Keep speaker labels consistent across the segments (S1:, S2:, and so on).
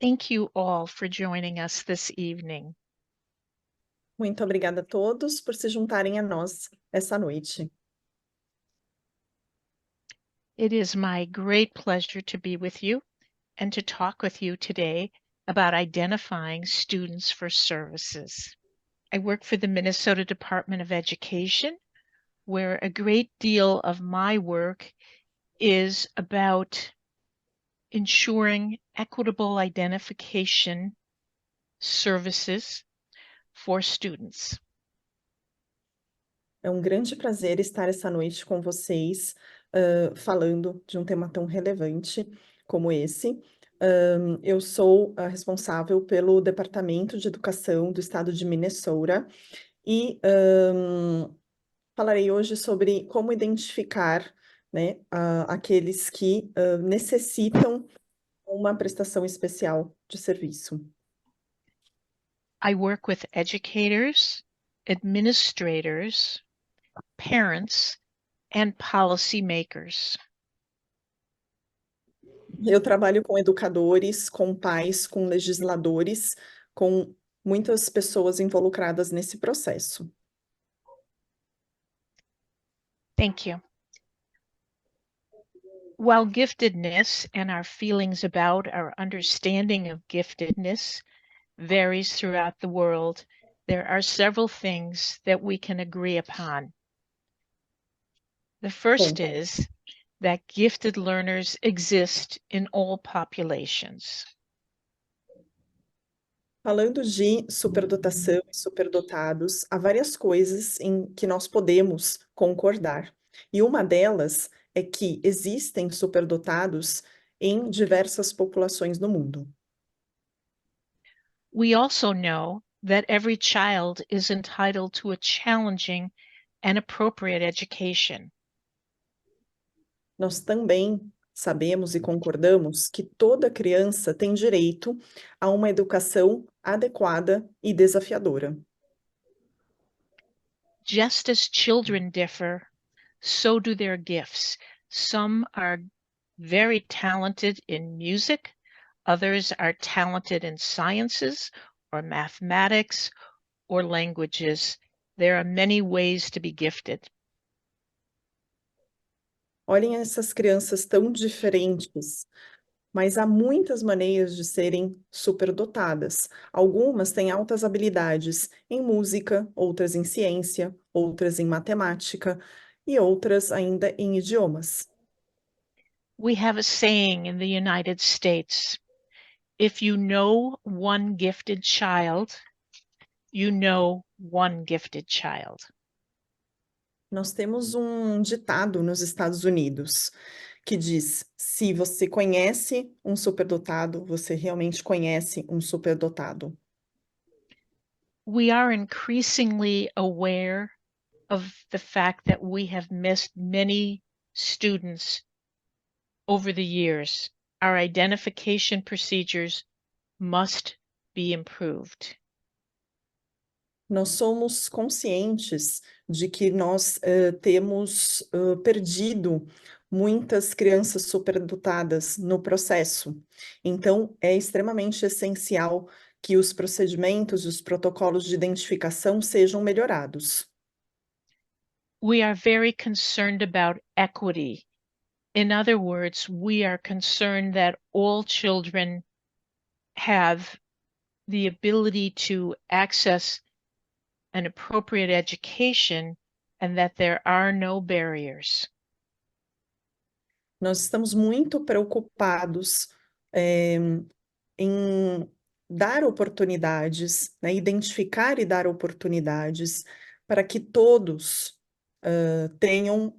S1: Thank you all for joining us this evening.
S2: Muito obrigada a todos por se juntarem a nós essa noite.
S1: It is my great pleasure to be with you and to talk with you today about identifying students for services. I work for the Minnesota Department of Education, where a great deal of my work is about ensuring equitable identification services for students.
S2: É um grande prazer estar essa noite com vocês, falando de um tema tão relevante como esse. Eu sou a responsável pelo Departamento de Educação do Estado de Minnesota e, falarei hoje sobre como identificar, né, aqueles que, necessitam uma prestação especial de serviço.
S1: I work with educators, administrators, parents, and policymakers.
S2: Eu trabalho com educadores, com pais, com legisladores, com muitas pessoas involucradas nesse processo.
S1: Thank you. While giftedness and our feelings about our understanding of giftedness varies throughout the world, there are several things that we can agree upon. The first
S2: Bom,
S1: is that gifted learners exist in all populations.
S2: falando de superdotação e superdotados, há várias coisas em que nós podemos concordar. E uma delas é que existem superdotados em diversas populações no mundo.
S1: We also know that every child is entitled to a challenging and appropriate education.
S2: Nós também sabemos e concordamos que toda criança tem direito a uma educação adequada e desafiadora.
S1: Just as children differ, so do their gifts. Some are very talented in music, others are talented in sciences or mathematics or languages. There are many ways to be gifted.
S2: Olhem essas crianças tão diferentes, mas há muitas maneiras de serem superdotadas. Algumas têm altas habilidades em música, outras em ciência, outras em matemática e outras ainda em idiomas.
S1: We have a saying in the United States, if you know one gifted child, you know one gifted child.
S2: Nós temos um ditado nos Estados Unidos que diz: se você conhece um superdotado, você realmente conhece um superdotado.
S1: We are increasingly aware of the fact that we have missed many students over the years. Our identification procedures must be improved.
S2: Nós somos conscientes de que nós temos perdido muitas crianças superdotadas no processo. Então, é extremamente essencial que os procedimentos e os protocolos de identificação sejam melhorados.
S1: We are very concerned about equity. In other words, we are concerned that all children have the ability to access an appropriate education and that there are no barriers.
S2: Nós estamos muito preocupados em dar oportunidades, né, identificar e dar oportunidades para que todos tenham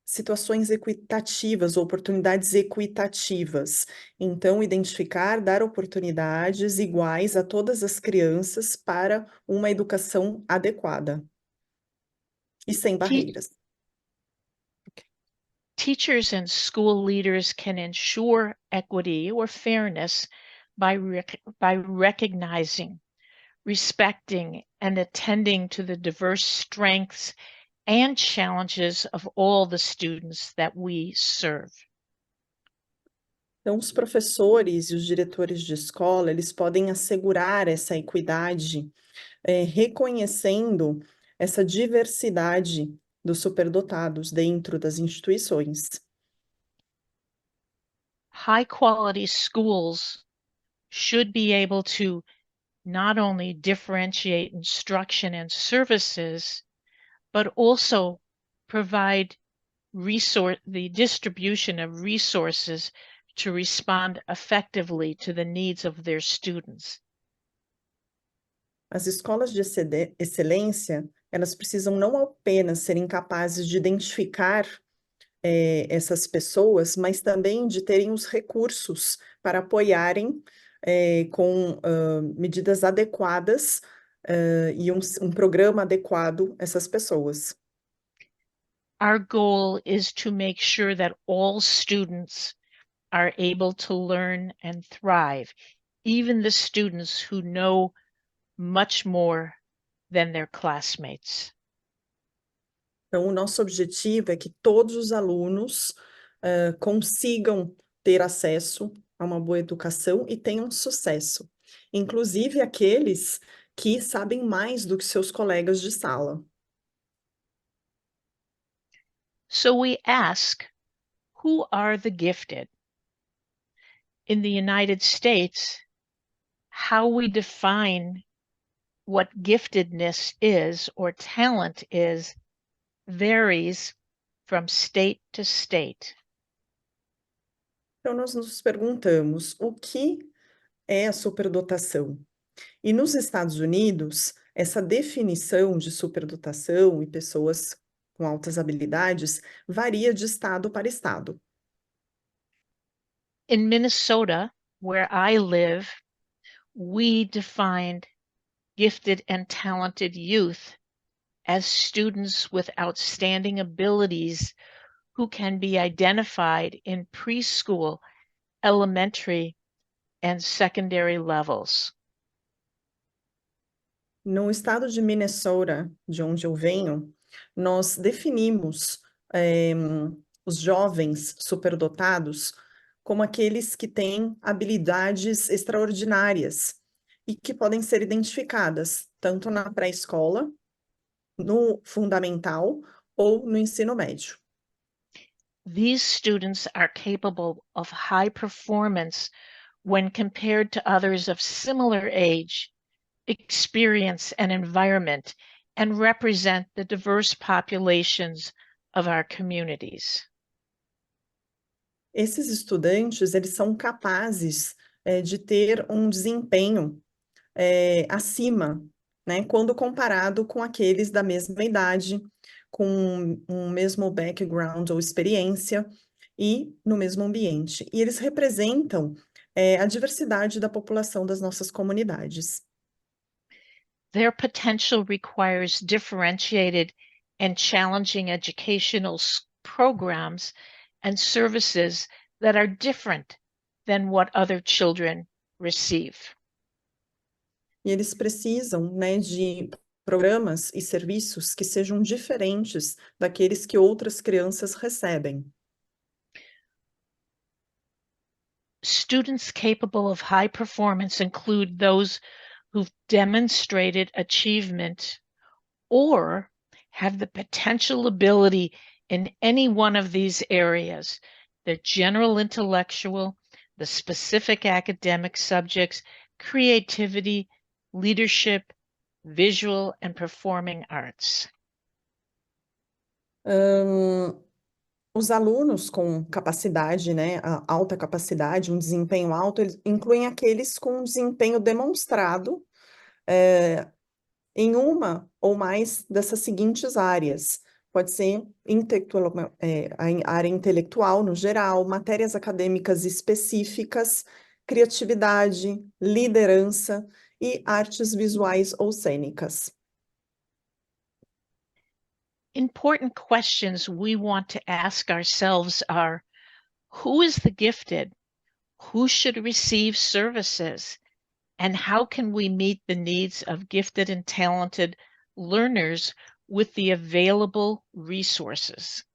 S2: situações equitativas, oportunidades equitativas. Então, identificar, dar oportunidades iguais a todas as crianças para uma educação adequada e sem barreiras.
S1: Teachers and school leaders can ensure equity or fairness by recognizing, respecting, and attending to the diverse strengths and challenges of all the students that we serve.
S2: Então, os professores e os diretores de escola, eles podem assegurar essa equidade, reconhecendo essa diversidade dos superdotados dentro das instituições.
S1: High quality schools should be able to not only differentiate instruction and services, but also provide the distribution of resources to respond effectively to the needs of their students.
S2: As escolas de excelência, elas precisam não apenas serem capazes de identificar essas pessoas, mas também de terem os recursos para apoiarem com medidas adequadas e um programa adequado essas pessoas.
S1: Our goal is to make sure that all students are able to learn and thrive, even the students who know much more than their classmates.
S2: Então, o nosso objetivo é que todos os alunos consigam ter acesso a uma boa educação e tenham sucesso, inclusive aqueles que sabem mais do que seus colegas de sala.
S1: So we ask, who are the gifted? In the United States, how we define what giftedness is or talent is varies from state to state.
S2: Então, nós nos perguntamos o que é a superdotação? E nos Estados Unidos, essa definição de superdotação e pessoas com altas habilidades varia de estado para estado.
S1: In Minnesota, where I live, we defined gifted and talented youth as students with outstanding abilities who can be identified in preschool, elementary, and secondary levels.
S2: No estado de Minnesota, de onde eu venho, nós definimos os jovens superdotados como aqueles que têm habilidades extraordinárias e que podem ser identificadas tanto na pré-escola, no fundamental ou no ensino médio.
S1: These students are capable of high performance when compared to others of similar age, experience, and environment, and represent the diverse populations of our communities.
S2: Esses estudantes, eles são capazes de ter um desempenho acima, né, quando comparado com aqueles da mesma idade, com um mesmo background ou experiência e no mesmo ambiente. E eles representam a diversidade da população das nossas comunidades.
S1: Their potential requires differentiated and challenging educational programs and services that are different than what other children receive.
S2: E eles precisam, né, de programas e serviços que sejam diferentes daqueles que outras crianças recebem.
S1: Students capable of high performance include those who've demonstrated achievement or have the potential ability in any one of these areas: the general intellectual, the specific academic subjects, creativity, leadership, visual, and performing arts.
S2: Os alunos com capacidade, né, alta capacidade, um desempenho alto, eles incluem aqueles com um desempenho demonstrado em uma ou mais dessas seguintes áreas. Pode ser a área intelectual no geral, matérias acadêmicas específicas, criatividade, liderança e artes visuais ou cênicas.
S1: Important questions we want to ask ourselves are: who is the gifted? Who should receive services? And how can we meet the needs of gifted and talented learners with the available resources?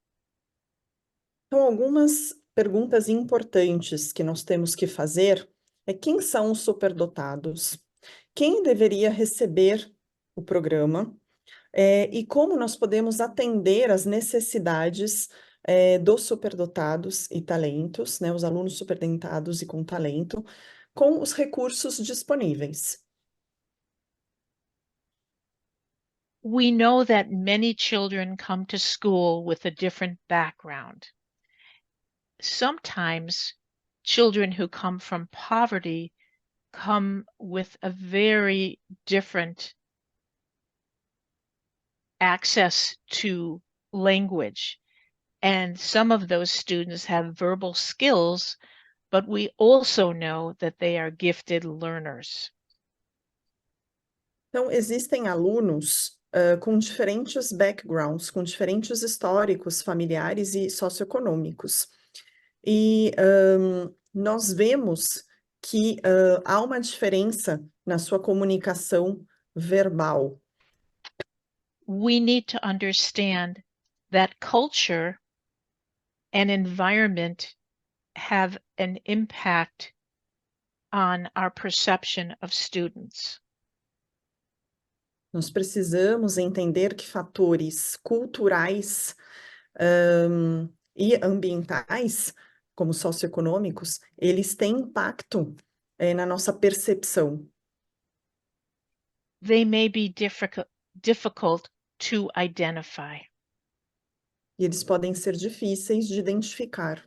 S2: Então, algumas perguntas importantes que nós temos que fazer é quem são os superdotados? Quem deveria receber o programa? E como nós podemos atender às necessidades dos superdotados e talentos, né, os alunos superdotados e com talento, com os recursos disponíveis.
S1: We know that many children come to school with a different background. Sometimes children who come from poverty come with a very different access to language. And some of those students have verbal skills, but we also know that they are gifted learners.
S2: Então, existem alunos com diferentes backgrounds, com diferentes históricos familiares e socioeconômicos. E nós vemos que há uma diferença na sua comunicação verbal.
S1: We need to understand that culture and environment have an impact on our perception of students.
S2: Nós precisamos entender que fatores culturais e ambientais, como socioeconômicos, eles têm impacto na nossa percepção.
S1: They may be difficult to identify.
S2: E eles podem ser difíceis de identificar.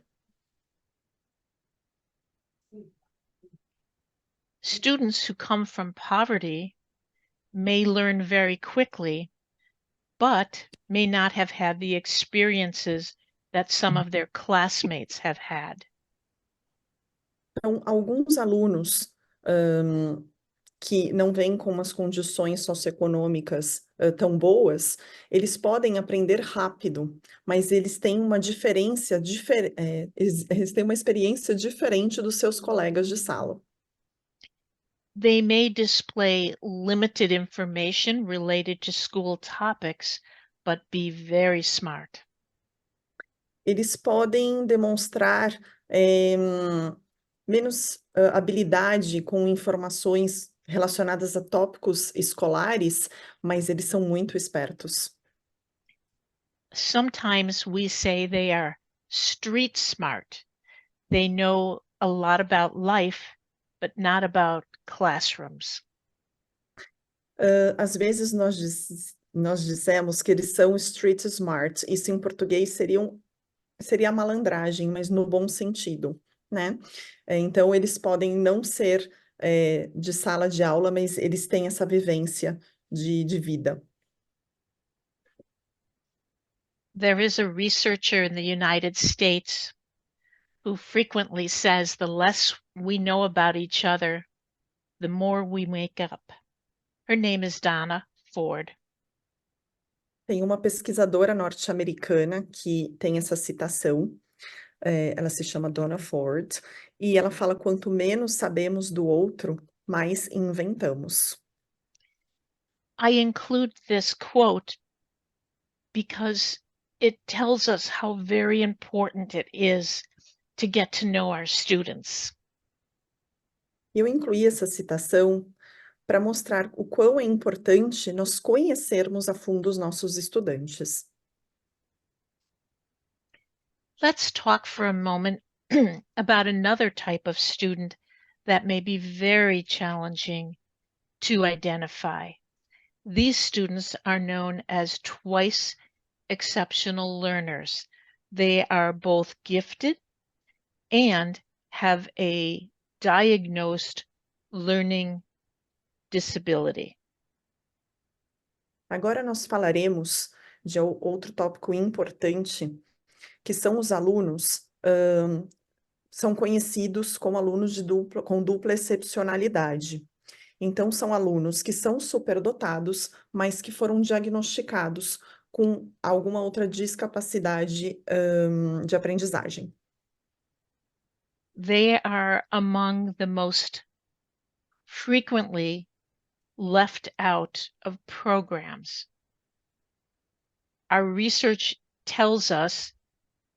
S1: Students who come from poverty may learn very quickly, but may not have had the experiences that some of their classmates have had.
S2: Então, alguns alunos que não vêm com umas condições socioeconômicas tão boas, eles podem aprender rápido, mas eles têm uma diferença, eles têm uma experiência diferente dos seus colegas de sala.
S1: They may display limited information related to school topics, but be very smart.
S2: Eles podem demonstrar menos habilidade com informações relacionadas a tópicos escolares, mas eles são muito espertos.
S1: Sometimes we say they are street smart. They know a lot about life, but not about classrooms.
S2: Às vezes nós dissemos que eles são street smart, isso em português seria a malandragem, mas no bom sentido, né? Então, eles podem não ser de sala de aula, mas eles têm essa vivência de vida.
S1: There is a researcher in the United States who frequently says the less we know about each other, the more we make up. Her name is Donna Ford.
S2: Tem uma pesquisadora norte-americana que tem essa citação, ela se chama Donna Ford, e ela fala: quanto menos sabemos do outro, mais inventamos.
S1: I include this quote because it tells us how very important it is to get to know our students.
S2: Eu incluí essa citação para mostrar o quão é importante nós conhecermos a fundo os nossos estudantes.
S1: Let's talk for a moment about another type of student that may be very challenging to identify. These students are known as twice exceptional learners. They are both gifted and have a diagnosed learning disability.
S2: Agora nós falaremos de outro tópico importante, que são os alunos, são conhecidos como alunos com dupla excepcionalidade. Então, são alunos que são superdotados, mas que foram diagnosticados com alguma outra discapacidade de aprendizagem.
S1: They are among the most frequently left out of programs. Our research tells us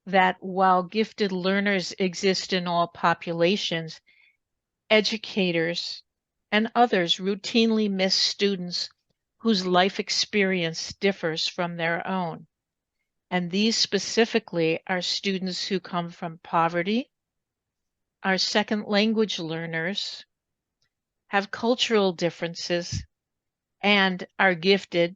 S1: that while gifted learners exist in all populations, educators and others routinely miss students whose life experience differs from their own. And these specifically are students who come from poverty, are second language learners, have cultural differences, and are gifted,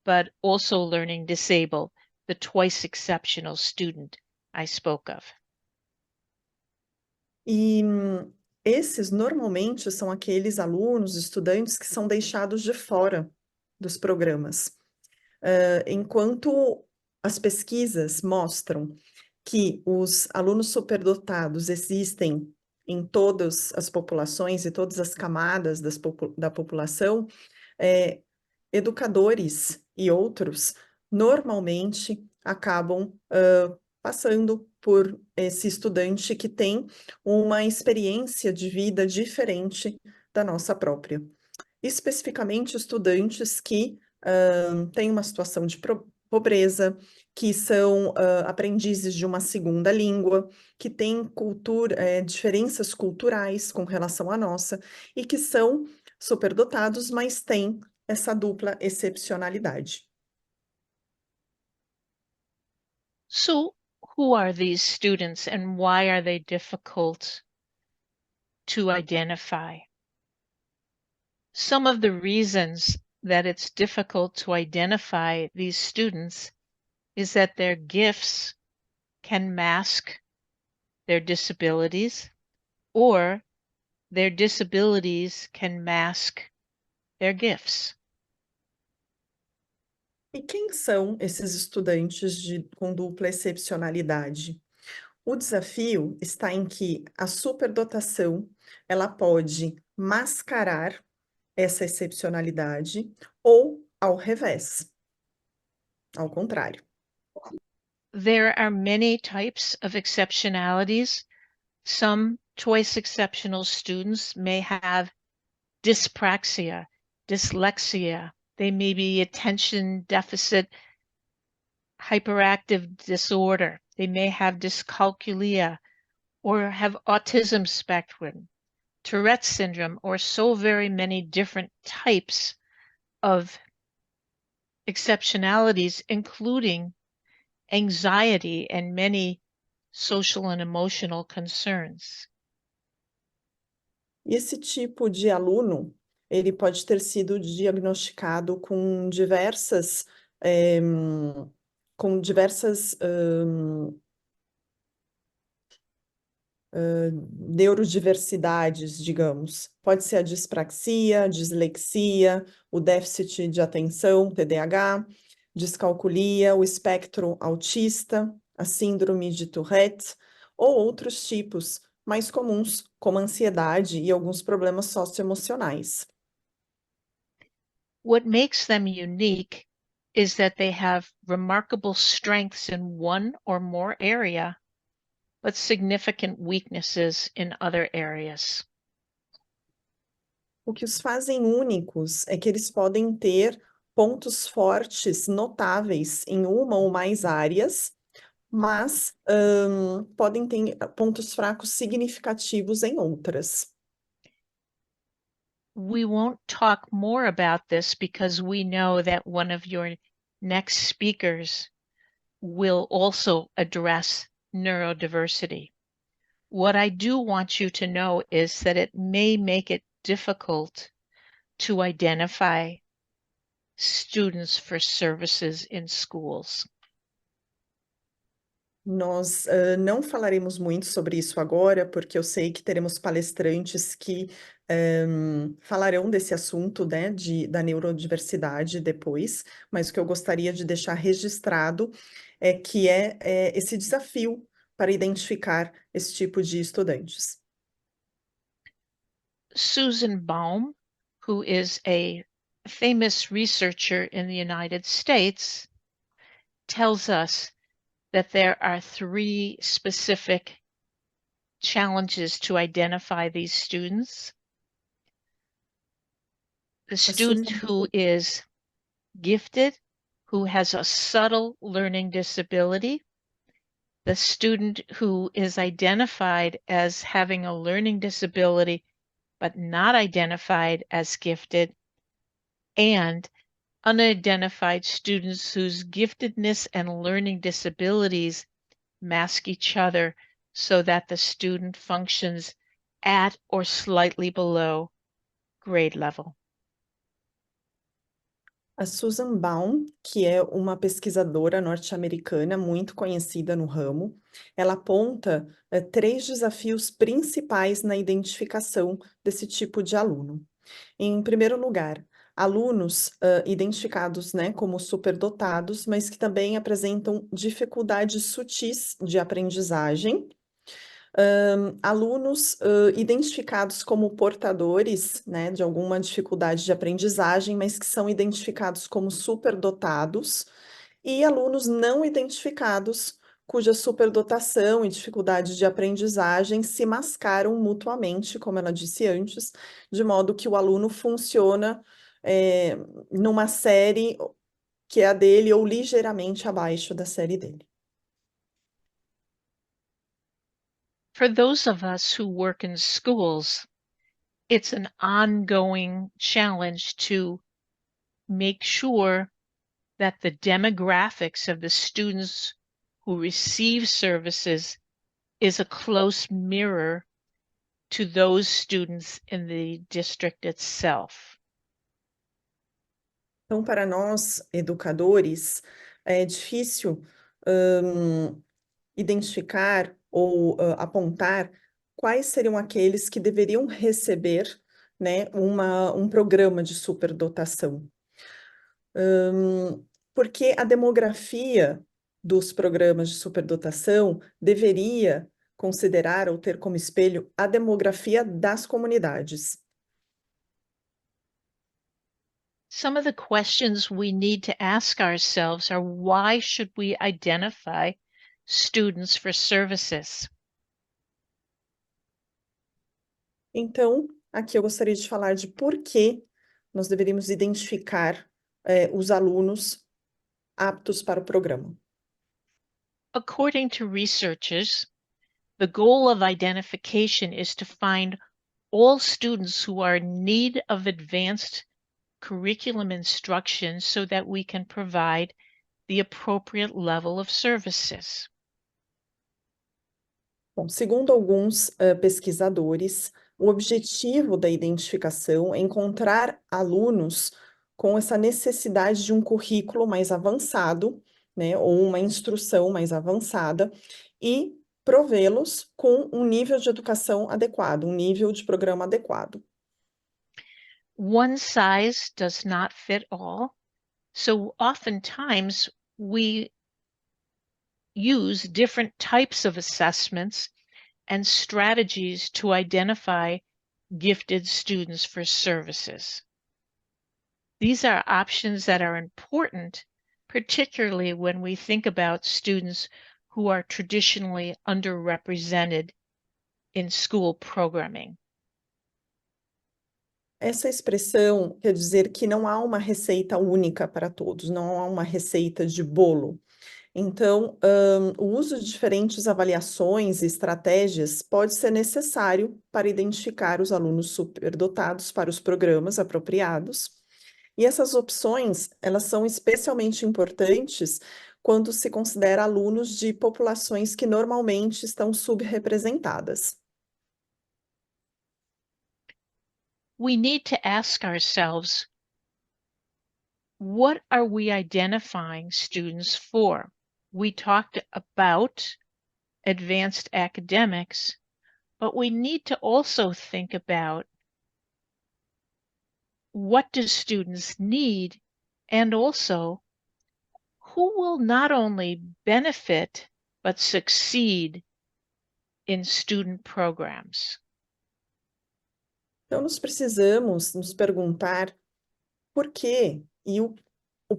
S1: but also learning disabled, the twice exceptional student I spoke of.
S2: E esses normalmente são aqueles alunos, estudantes que são deixados de fora dos programas. Enquanto as pesquisas mostram que os alunos superdotados existem em todas as populações e todas as camadas da população, educadores e outros normalmente acabam passando por esse estudante que tem uma experiência de vida diferente da nossa própria. Especificamente estudantes que têm uma situação de pobreza, que são aprendizes de uma segunda língua, que têm diferenças culturais com relação à nossa, e que são superdotados, mas têm essa dupla excepcionalidade.
S1: So, who are these students and why are they difficult to identify? Some of the reasons that it's difficult to identify these students is that their gifts can mask their disabilities, or their disabilities can mask their gifts.
S2: E quem são esses estudantes com dupla excepcionalidade? O desafio está em que a superdotação, ela pode mascarar essa excepcionalidade ou ao revés, ao contrário.
S1: There are many types of exceptionalities. Some twice exceptional students may have dyspraxia, dyslexia. They may be attention deficit hyperactive disorder. They may have dyscalculia or have autism spectrum, Tourette syndrome, or so very many different types of exceptionalities, including anxiety and many social and emotional concerns.
S2: E esse tipo de aluno, ele pode ter sido diagnosticado com diversas neurodiversidades, digamos. Pode ser a dispraxia, dislexia, o déficit de atenção, TDAH, descalculia, o espectro autista, a síndrome de Tourette, ou outros tipos mais comuns, como ansiedade e alguns problemas socioemocionais.
S1: What makes them unique is that they have remarkable strengths in one or more area, but significant weaknesses in other areas.
S2: O que os fazem únicos é que eles podem ter pontos fortes notáveis em uma ou mais áreas, mas podem ter pontos fracos significativos em outras.
S1: We won't talk more about this because we know that one of your next speakers will also address neurodiversity. What I do want you to know is that it may make it difficult to identify students for services in schools.
S2: Nós não falaremos muito sobre isso agora, porque eu sei que teremos palestrantes que falarão desse assunto, né, da neurodiversidade depois, mas o que eu gostaria de deixar registrado é que é esse desafio para identificar esse tipo de estudantes.
S1: Susan Baum, who is a famous researcher in the United States, tells us that there are 3 specific challenges to identify these students. The student who is gifted, who has a subtle learning disability, the student who is identified as having a learning disability but not identified as gifted, and unidentified students whose giftedness and learning disabilities mask each other so that the student functions at or slightly below grade level.
S2: A Susan Baum, que é uma pesquisadora norte-americana muito conhecida no ramo, ela aponta três desafios principais na identificação desse tipo de aluno. Em primeiro lugar, alunos identificados, né, como superdotados, mas que também apresentam dificuldades sutis de aprendizagem. Alunos identificados como portadores, né, de alguma dificuldade de aprendizagem, mas que são identificados como superdotados, e alunos não identificados, cuja superdotação e dificuldade de aprendizagem se mascaram mutuamente, como ela disse antes, de modo que o aluno funciona numa série que é a dele ou ligeiramente abaixo da série dele.
S1: For those of us who work in schools, it's an ongoing challenge to make sure that the demographics of the students who receive services is a close mirror to those students in the district itself.
S2: Então, para nós, educadores, é difícil identificar ou apontar quais seriam aqueles que deveriam receber, né, um programa de superdotação. Porque a demografia dos programas de superdotação deveria considerar ou ter como espelho a demografia das comunidades.
S1: Some of the questions we need to ask ourselves are, why should we identify students for services?
S2: Então, aqui eu gostaria de falar de por que nós deveríamos identificar os alunos aptos para o programa.
S1: According to researchers, the goal of identification is to find all students who are in need of advanced curriculum instruction so that we can provide the appropriate level of services.
S2: Bom, segundo alguns pesquisadores, o objetivo da identificação é encontrar alunos com essa necessidade de um currículo mais avançado, né, ou uma instrução mais avançada, e provê-los com um nível de educação adequado, um nível de programa adequado.
S1: One size does not fit all, so oftentimes we use different types of assessments and strategies to identify gifted students for services. These are options that are important, particularly when we think about students who are traditionally underrepresented in school programming.
S2: Essa expressão quer dizer que não há uma receita única para todos, não há uma receita de bolo. Então, o uso de diferentes avaliações e estratégias pode ser necessário para identificar os alunos superdotados para os programas apropriados. E essas opções, elas são especialmente importantes quando se considera alunos de populações que normalmente estão subrepresentadas.
S1: We need to ask ourselves, what are we identifying students for? We talked about advanced academics, but we need to also think about, what do students need, and also who will not only benefit but succeed in student programs.
S2: Então, nós precisamos nos perguntar por quê e o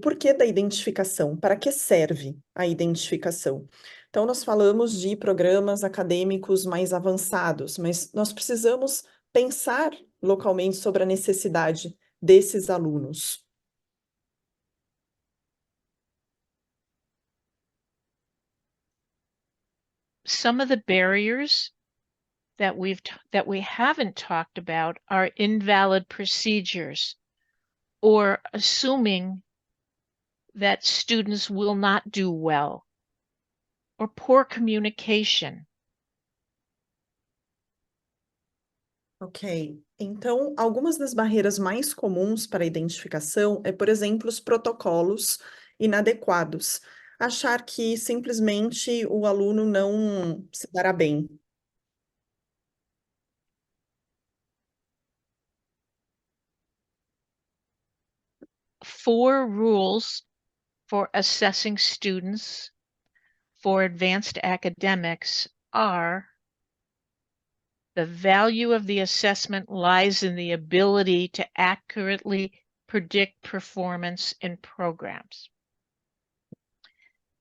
S2: porquê da identificação, para que serve a identificação. Então, nós falamos de programas acadêmicos mais avançados, mas nós precisamos pensar localmente sobre a necessidade desses alunos.
S1: some of the barriers that we haven't talked about are invalid procedures or assuming that students will not do well or poor communication.
S2: Ok. Então, algumas das barreiras mais comuns para a identificação é, por exemplo, os protocolos inadequados. Achar que simplesmente o aluno não se dará bem.
S1: Four rules for assessing students for advanced academics are: the value of the assessment lies in the ability to accurately predict performance in programs.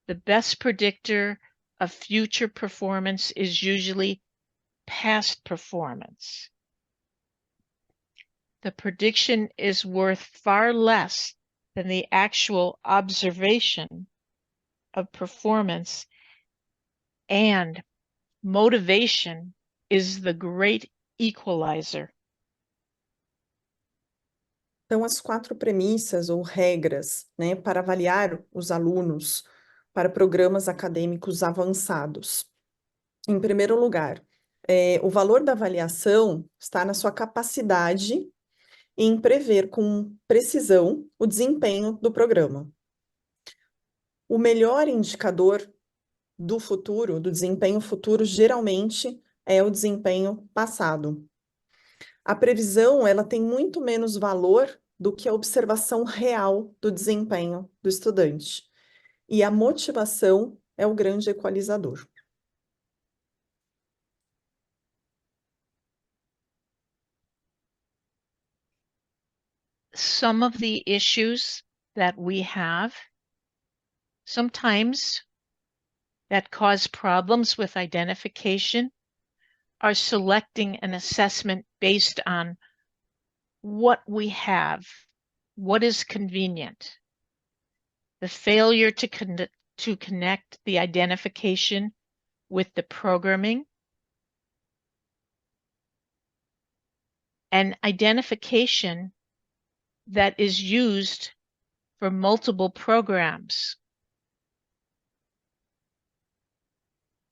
S1: The best predictor of future performance is usually past performance. The prediction is worth far less than the actual observation of performance, and motivation is the great equalizer.
S2: Então, as 4 premissas ou regras, né, para avaliar os alunos para programas acadêmicos avançados. Em primeiro lugar, o valor da avaliação está na sua capacidade em prever com precisão o desempenho do programa. O melhor indicador do futuro, do desempenho futuro, geralmente é o desempenho passado. A previsão, ela tem muito menos valor do que a observação real do desempenho do estudante. E a motivação é o grande equalizador.
S1: Some of the issues that we have sometimes that cause problems with identification are selecting an assessment based on what we have, what is convenient. The failure to connect the identification with the programming, and identification that is used for multiple programs.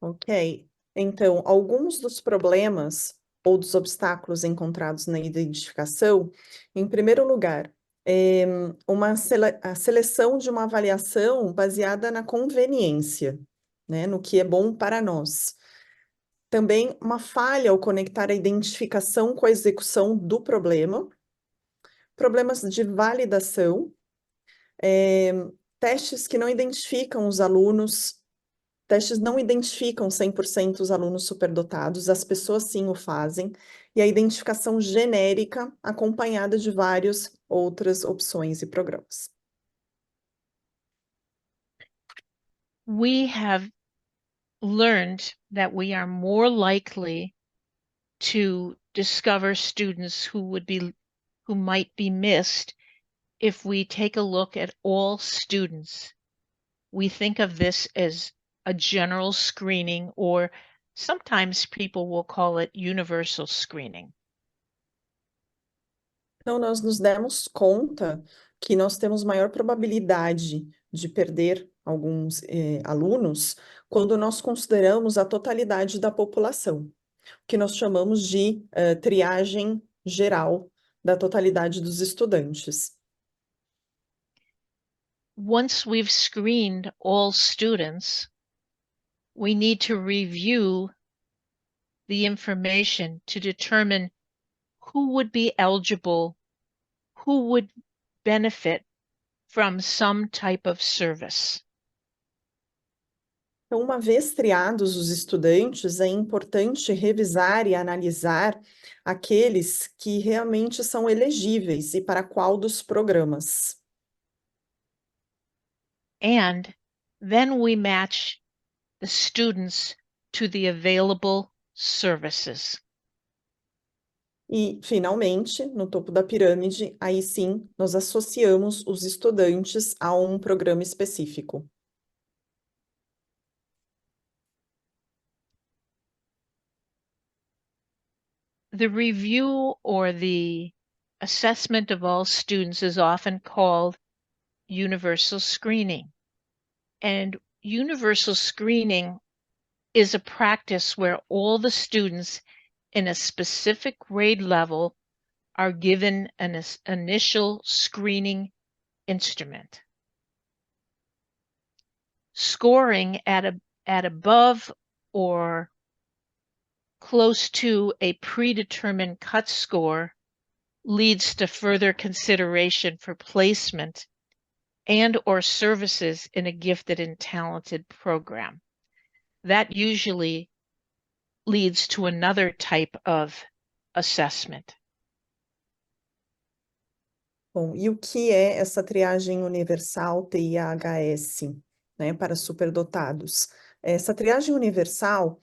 S2: Ok. Então, alguns dos problemas ou dos obstáculos encontrados na identificação, em primeiro lugar, a seleção de uma avaliação baseada na conveniência, né, no que é bom para nós. Também uma falha ao conectar a identificação com a execução do problema, problemas de validação, testes que não identificam os alunos. Testes não identificam 100% os alunos superdotados, as pessoas sim o fazem, e a identificação genérica acompanhada de várias outras opções e programas.
S1: We have learned that we are more likely to discover students who might be missed if we take a look at all students. We think of this as a general screening, or sometimes people will call it universal screening.
S2: Então, nós nos demos conta que nós temos maior probabilidade de perder alguns alunos quando nós consideramos a totalidade da população, que nós chamamos de triagem geral da totalidade dos estudantes.
S1: Once we've screened all students, we need to review the information to determine who would be eligible, who would benefit from some type of service.
S2: Então, uma vez triados os estudantes, é importante revisar e analisar aqueles que realmente são elegíveis e para qual dos programas.
S1: And then we match the students to the available services.
S2: E, finalmente, no topo da pirâmide, aí sim, nós associamos os estudantes a um programa específico.
S1: The review or the assessment of all students is often called universal screening. And universal screening is a practice where all the students in a specific grade level are given an initial screening instrument. Scoring at above or close to a predetermined cut score leads to further consideration for placement and or services in a gifted and talented program. That usually leads to another type of assessment.
S2: Bom, e o que é essa triagem universal TIAHS, né, para superdotados? Essa triagem universal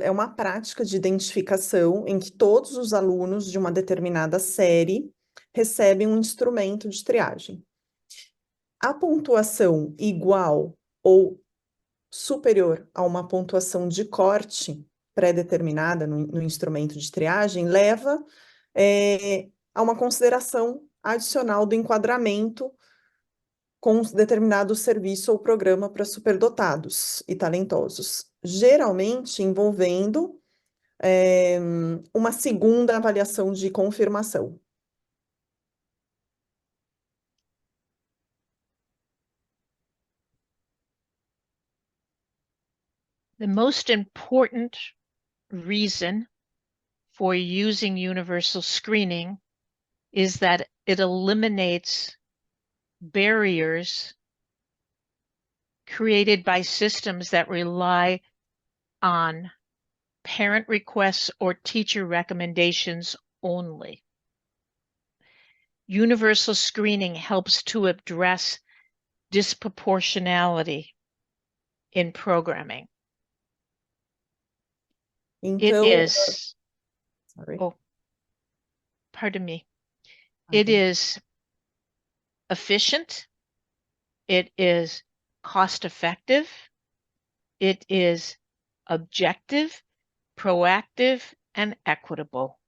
S2: é uma prática de identificação em que todos os alunos de uma determinada série recebem um instrumento de triagem. A pontuação igual ou superior a uma pontuação de corte pré-determinada no instrumento de triagem leva a uma consideração adicional do enquadramento com determinado serviço ou programa para superdotados e talentosos, geralmente envolvendo uma segunda avaliação de confirmação.
S1: The most important reason for using universal screening is that it eliminates barriers created by systems that rely on parent requests or teacher recommendations only. Universal screening helps to address disproportionality in programming.
S2: Então,
S1: it is,
S2: sorry.
S1: oh, pardon me. It is efficient, it is cost-effective, it is objective, proactive, and equitable.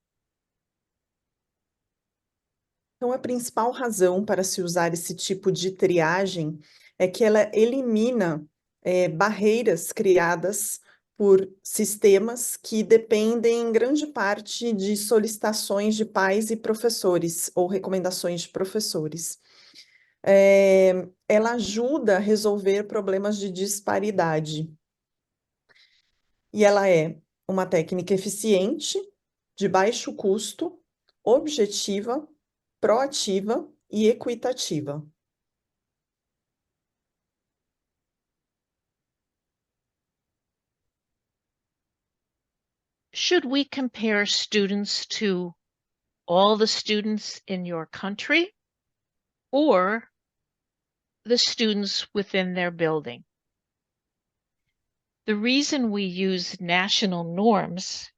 S2: Então, a principal razão para se usar esse tipo de triagem é que ela elimina barreiras criadas por sistemas que dependem, em grande parte, de solicitações de pais e professores, ou recomendações de professores. Ela ajuda a resolver problemas de disparidade. E ela é uma técnica eficiente, de baixo custo, objetiva, proativa e equitativa.
S1: Should we compare students to all the students in your country or the students within their building? The reason we use national norms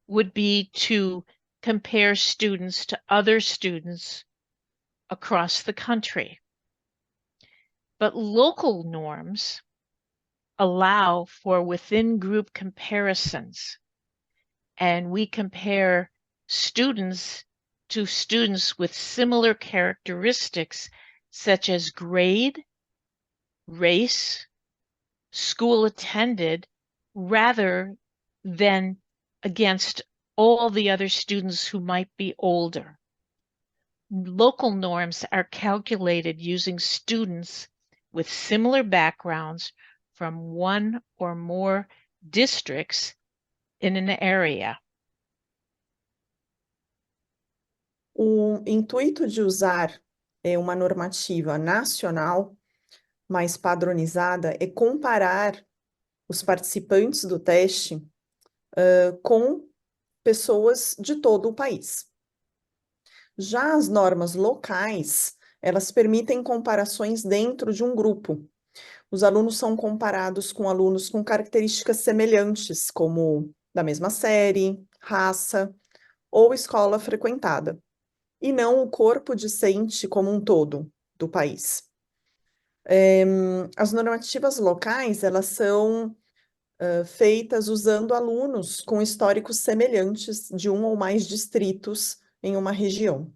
S1: would be to compare students to other students across the country. But local norms allow for within group comparisons, and we compare students to students with similar characteristics such as grade, race, school attended, rather than against all the other students who might be older. Local norms are calculated using students with similar backgrounds from one or more districts in an area.
S2: O intuito de usar uma normativa nacional mais padronizada é comparar os participantes do teste com pessoas de todo o país. Já as normas locais, elas permitem comparações dentro de um grupo. Os alunos são comparados com alunos com características semelhantes, como da mesma série, raça ou escola frequentada, e não o corpo discente como um todo do país. As normativas locais, elas são feitas usando alunos com históricos semelhantes de um ou mais distritos em uma região.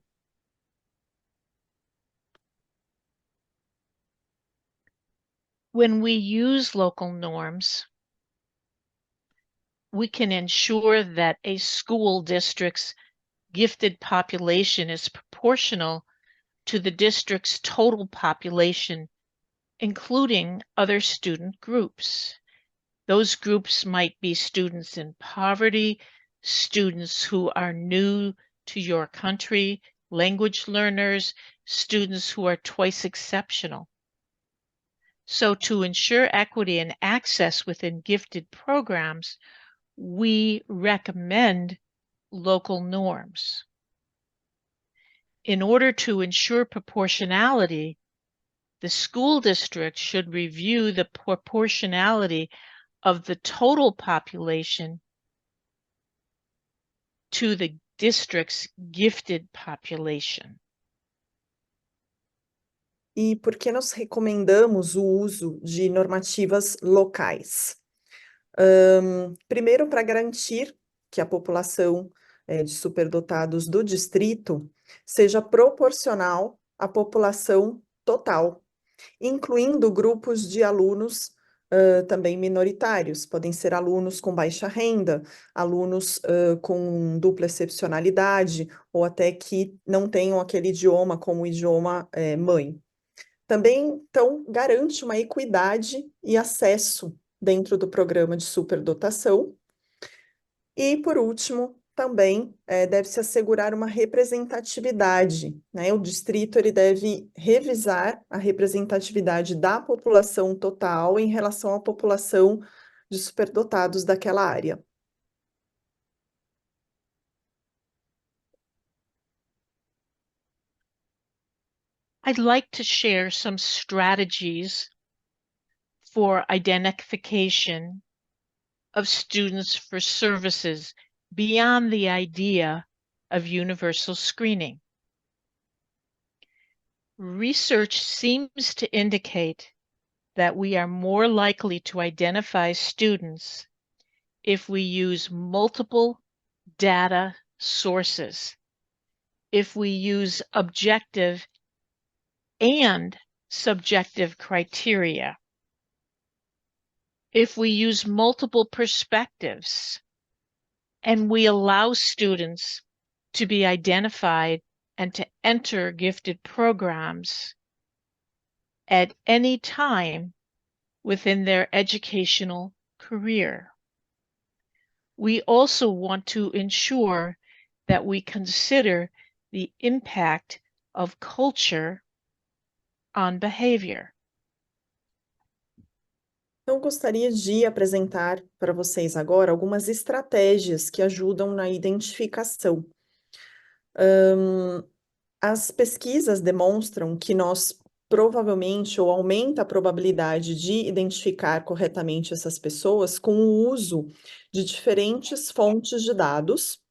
S1: When we use local norms, we can ensure that a school district's gifted population is proportional to the district's total population, including other student groups. Those groups might be students in poverty, students who are new to your country, language learners, students who are twice exceptional. So to ensure equity and access within gifted programs, we recommend local norms. In order to ensure proportionality, the school district should review the proportionality of the total population to the district's gifted population.
S2: E por que nós recomendamos o uso de normativas locais? Primeiro, para garantir que a população de superdotados do distrito seja proporcional à população total, incluindo grupos de alunos também minoritários, podem ser alunos com baixa renda, alunos com dupla excepcionalidade, ou até que não tenham aquele idioma como idioma mãe. Também, então, garante uma equidade e acesso dentro do programa de superdotação. E, por último, também deve-se assegurar uma representatividade, né? O distrito ele deve revisar a representatividade da população total em relação à população de superdotados daquela área.
S1: I'd like to share some strategies for identification of students for services beyond the idea of universal screening. Research seems to indicate that we are more likely to identify students if we use multiple data sources, if we use objective and subjective criteria, if we use multiple perspectives, and we allow students to be identified and to enter gifted programs at any time within their educational career. We also want to ensure that we consider the impact of culture on behavior.
S2: Então, gostaria de apresentar para vocês agora algumas estratégias que ajudam na identificação. As pesquisas demonstram que nós provavelmente, ou aumenta a probabilidade de identificar corretamente essas pessoas com o uso de diferentes fontes de dados,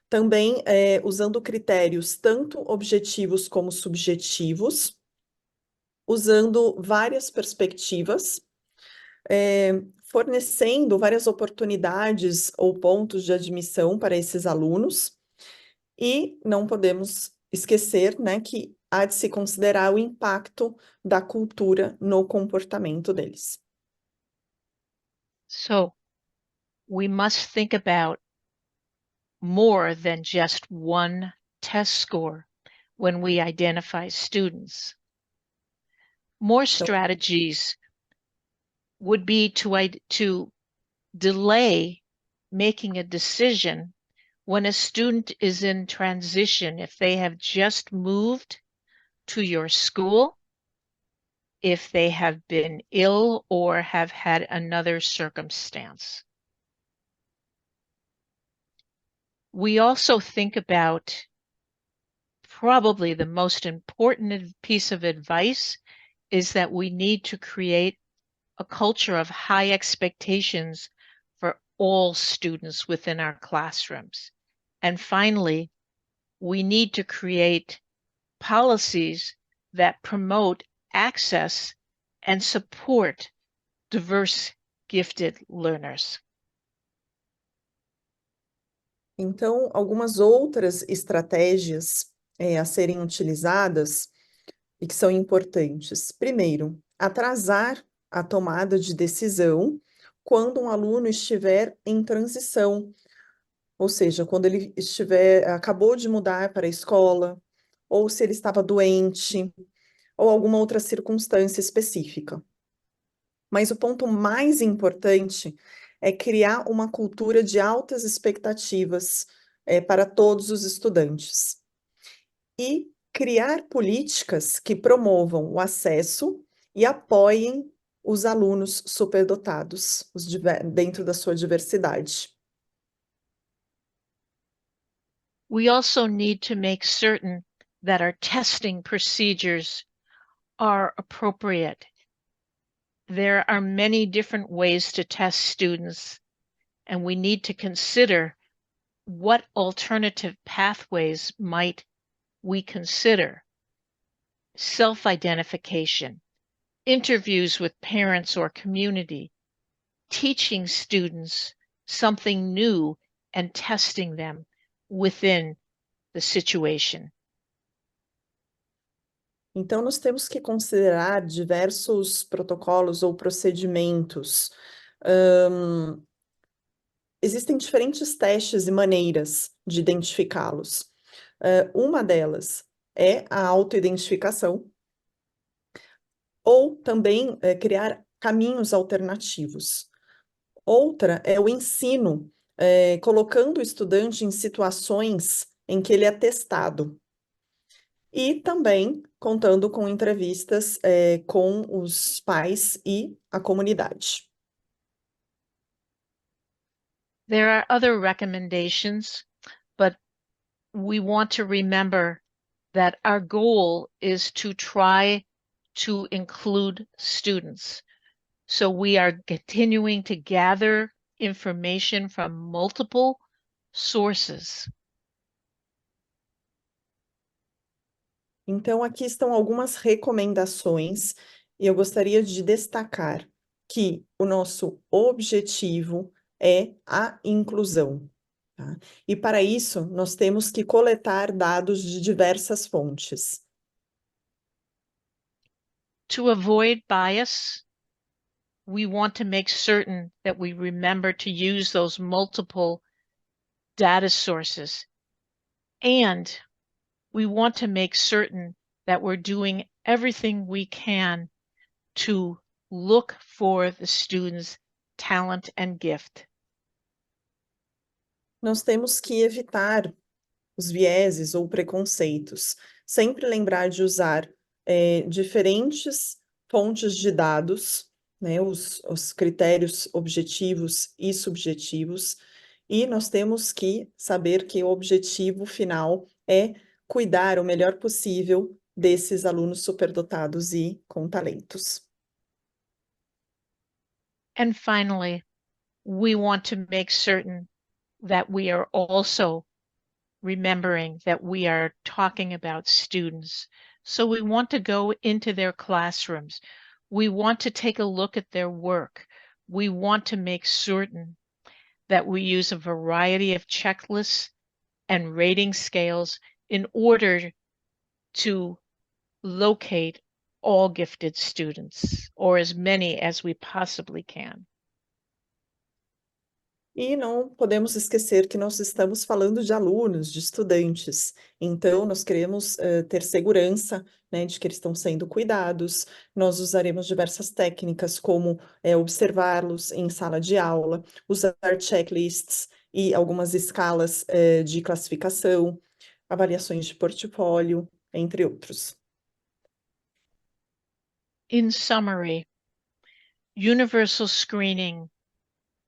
S2: também usando critérios tanto objetivos como subjetivos, usando várias perspectivas, fornecendo várias oportunidades ou pontos de admissão para esses alunos, e não podemos esquecer, né, que há de se considerar o impacto da cultura no comportamento deles.
S1: So, we must think about more than just one test score when we identify students. More strategies would be to delay making a decision when a student is in transition, if they have just moved to your school, if they have been ill or have had another circumstance. We also think about probably the most important piece of advice is that we need to create a culture of high expectations for all students within our classrooms. And finally, we need to create policies that promote access and support diverse gifted learners.
S2: Então, algumas outras estratégias a serem utilizadas e que são importantes. Primeiro, atrasar a tomada de decisão quando um aluno estiver em transição, ou seja, quando ele acabou de mudar para a escola, ou se ele estava doente, ou alguma outra circunstância específica. Mas o ponto mais importante é criar uma cultura de altas expectativas para todos os estudantes e criar políticas que promovam o acesso e apoiem os alunos superdotados, dentro da sua diversidade.
S1: We also need to make certain that our testing procedures are appropriate. There are many different ways to test students, and we need to consider what alternative pathways might we consider. Self-identification, interviews with parents or community, teaching students something new and testing them within the situation.
S2: Então, nós temos que considerar diversos protocolos ou procedimentos. Existem diferentes testes e maneiras de identificá-los. Uma delas é a autoidentificação, ou também criar caminhos alternativos. Outra é o ensino, colocando o estudante em situações em que ele é testado. E também contando com entrevistas com os pais e a comunidade.
S1: There are other recommendations, but we want to remember that our goal is to try to include students. So we are continuing to gather information from multiple sources.
S2: Então, aqui estão algumas recomendações, e eu gostaria de destacar que o nosso objetivo é a inclusão, tá? E para isso, nós temos que coletar dados de diversas fontes.
S1: To avoid bias, we want to make certain that we remember to use those multiple data sources. And we want to make certain that we're doing everything we can to look for the student's talent and gift.
S2: Nós temos que evitar os vieses ou preconceitos, sempre lembrar de usar diferentes fontes de dados, né, os critérios objetivos e subjetivos, e nós temos que saber que o objetivo final é cuidar o melhor possível desses alunos superdotados e com talentos.
S1: And finally, we want to make certain that we are also remembering that we are talking about students. So we want to go into their classrooms. We want to take a look at their work. We want to make certain that we use a variety of checklists and rating scales in order to locate all gifted students, or as many as we possibly can.
S2: E não podemos esquecer que nós estamos falando de alunos, de estudantes. Então, nós queremos ter segurança, né, de que eles estão sendo cuidados. Nós usaremos diversas técnicas, como observá-los em sala de aula, usar checklists e algumas escalas de classificação, avaliações de portfólio, entre outros.
S1: In summary, universal screening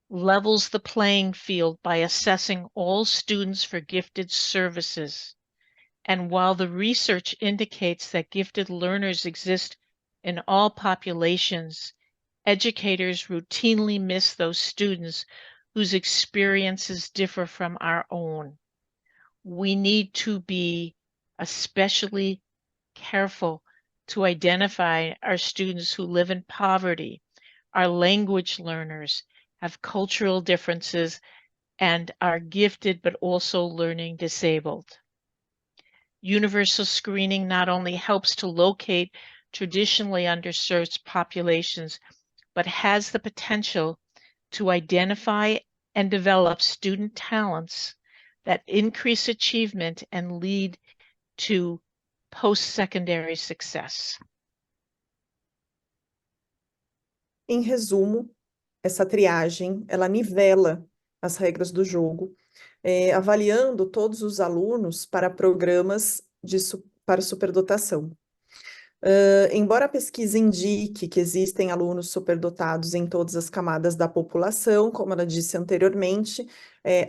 S1: levels the playing field by assessing all students for gifted services. And while the research indicates that gifted learners exist in all populations, educators routinely miss those students whose experiences differ from our own. We need to be especially careful to identify our students who live in poverty, are language learners, have cultural differences, and are gifted but also learning disabled. Universal screening not only helps to locate traditionally underserved populations, but has the potential to identify and develop student talents that increase achievement and lead to post-secondary success.
S2: Em resumo, essa triagem, ela nivela as regras do jogo, avaliando todos os alunos para programas para superdotação. Embora a pesquisa indique que existem alunos superdotados em todas as camadas da população, como ela disse anteriormente,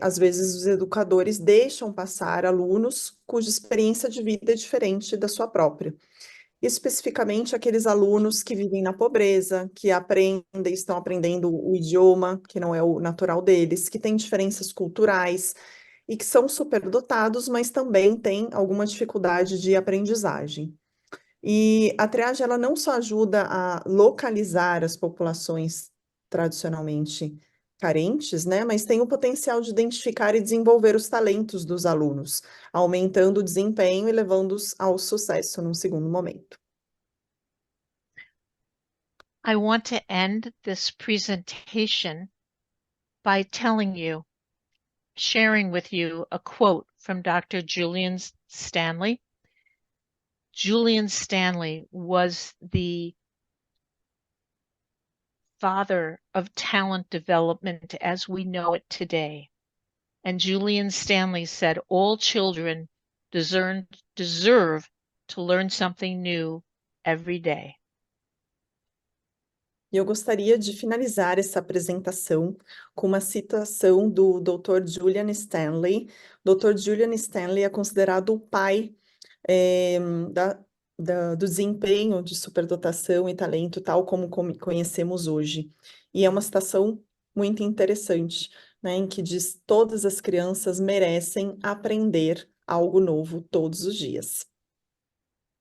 S2: às vezes os educadores deixam passar alunos cuja experiência de vida é diferente da sua própria. Especificamente aqueles alunos que vivem na pobreza, que estão aprendendo o idioma, que não é o natural deles, que têm diferenças culturais e que são superdotados, mas também têm alguma dificuldade de aprendizagem. E a triagem, ela não só ajuda a localizar as populações tradicionalmente carentes, né, mas tem o potencial de identificar e desenvolver os talentos dos alunos, aumentando o desempenho e levando-os ao sucesso num segundo momento.
S1: I want to end this presentation by sharing with you a quote from Dr. Julian Stanley. Julian Stanley was the father of talent development as we know it today. And Julian Stanley said, all children deserve to learn something new every day.
S2: E eu gostaria de finalizar essa apresentação com uma citação do Dr. Julian Stanley. Dr. Julian Stanley é considerado o pai do desempenho de superdotação e talento, tal como conhecemos hoje. E é uma citação muito interessante, né, em que diz: todas as crianças merecem aprender algo novo todos os dias.